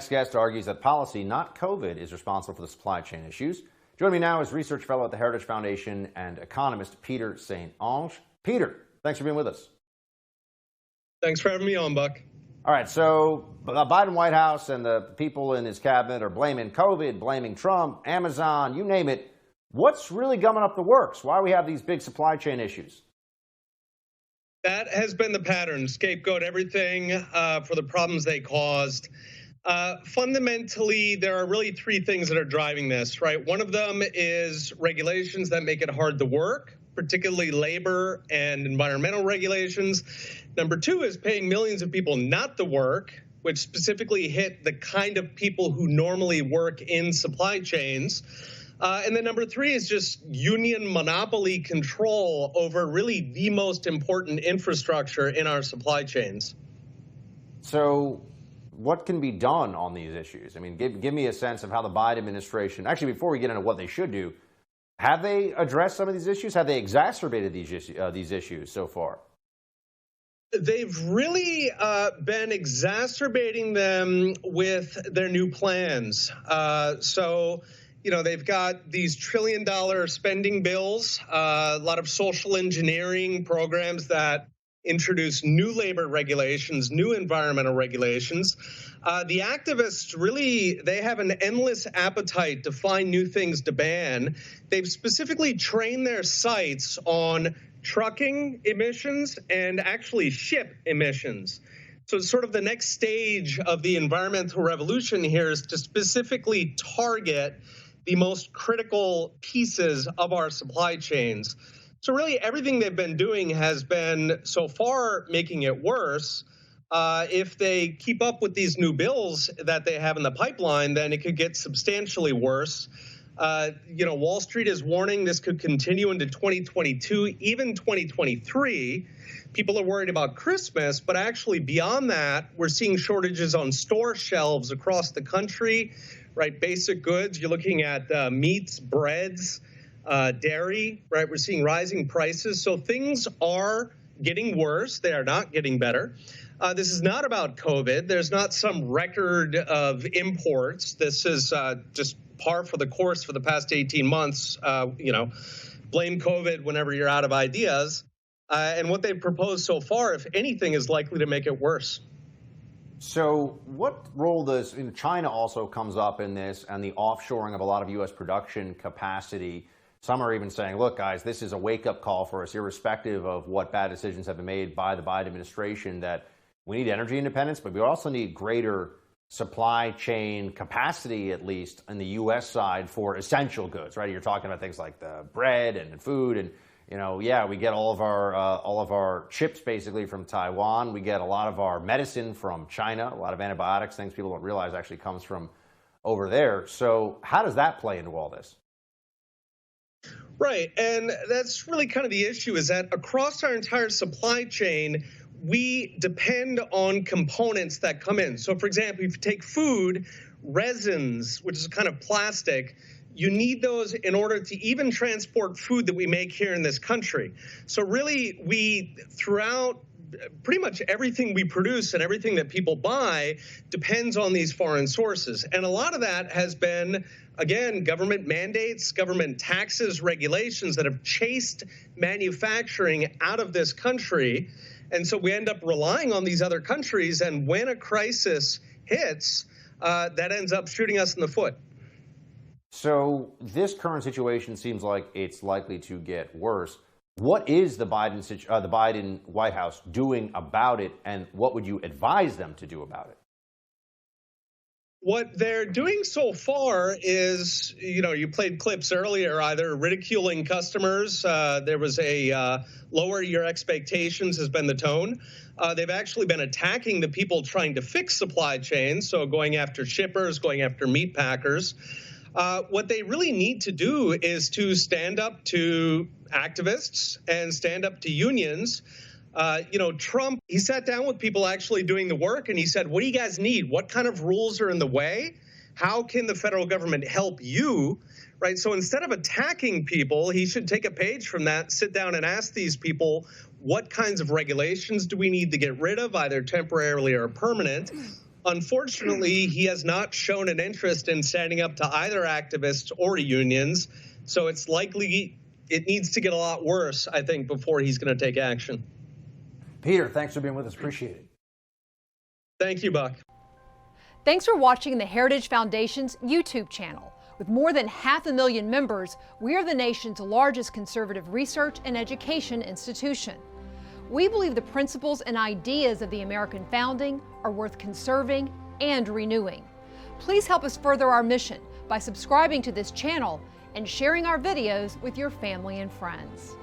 next guest argues that policy, not COVID, is responsible for the supply chain issues. Joining me now is research fellow at the Heritage Foundation and economist Peter St. Onge. Peter, thanks for being with us. Thanks for having me on, Buck. All right, so the Biden White House and the people in his cabinet are blaming COVID, blaming Trump, Amazon, you name it. What's really gumming up the works? Why do we have these big supply chain issues? That has been the pattern. Scapegoat everything for the problems they caused. Fundamentally, there are really three things that are driving this, right? One of them is regulations that make it hard to work, particularly labor and environmental regulations. Number two is paying millions of people not to work, which specifically hit the kind of people who normally work in supply chains. And then number three is just union monopoly control over really the most important infrastructure in our supply chains. So what can be done on these issues? I mean, give me a sense of how the Biden administration, actually, before we get into what they should do, have they addressed some of these issues? Have they exacerbated these issues so far? They've really been exacerbating them with their new plans. You know, they've got these trillion-dollar spending bills, a lot of social engineering programs that introduce new labor regulations, new environmental regulations. The activists really, they have an endless appetite to find new things to ban. They've specifically trained their sights on trucking emissions and actually ship emissions. So sort of the next stage of the environmental revolution here is to specifically target the most critical pieces of our supply chains. So really everything they've been doing has been so far making it worse. If they keep up with these new bills that they have in the pipeline, then it could get substantially worse. You know, Wall Street is warning this could continue into 2022, even 2023. People are worried about Christmas, but actually beyond that, we're seeing shortages on store shelves across the country, right? Basic goods, you're looking at meats, breads, dairy, right? We're seeing rising prices. So things are getting worse. They are not getting better. This is not about COVID. There's not some record of imports. This is just par for the course for the past 18 months. You know, blame COVID whenever you're out of ideas. And what they've proposed so far, if anything, is likely to make it worse. So what role does China also comes up in this, and the offshoring of a lot of U.S. production capacity? Some are even saying, look, guys, this is a wake-up call for us, irrespective of what bad decisions have been made by the Biden administration, that we need energy independence, but we also need greater supply chain capacity, at least in the U.S. side, for essential goods, right? You're talking about things like the bread and food, and you know, yeah, we get all of our chips basically from Taiwan. We get a lot of our medicine from China, a lot of antibiotics, things people don't realize actually comes from over there. So how does that play into all this? Right, and that's really kind of the issue, is that across our entire supply chain, we depend on components that come in. So for example, if you take food, resins, which is a kind of plastic, you need those in order to even transport food that we make here in this country. So really, we, throughout pretty much everything we produce and everything that people buy depends on these foreign sources. And a lot of that has been, again, government mandates, government taxes, regulations that have chased manufacturing out of this country. And so we end up relying on these other countries. And when a crisis hits, that ends up shooting us in the foot. So this current situation seems like it's likely to get worse. What is the Biden White House doing about it, and what would you advise them to do about it? What they're doing so far is, you know, you played clips earlier, either ridiculing customers. There was a lower your expectations has been the tone. They've actually been attacking the people trying to fix supply chains, so going after shippers, going after meat packers. What they really need to do is to stand up to activists and stand up to unions. You know, Trump, he sat down with people actually doing the work, and he said, what do you guys need? What kind of rules are in the way? How can the federal government help you? Right? So instead of attacking people, he should take a page from that, sit down and ask these people, what kinds of regulations do we need to get rid of, either temporarily or permanent? Unfortunately, he has not shown an interest in standing up to either activists or unions, so it's likely it needs to get a lot worse, I think, before he's going to take action. Peter, thanks for being with us. Appreciate it. Thank you, Buck. Thanks for watching the Heritage Foundation's YouTube channel. With more than 500,000 members, we are the nation's largest conservative research and education institution. We believe the principles and ideas of the American founding are worth conserving and renewing. Please help us further our mission by subscribing to this channel and sharing our videos with your family and friends.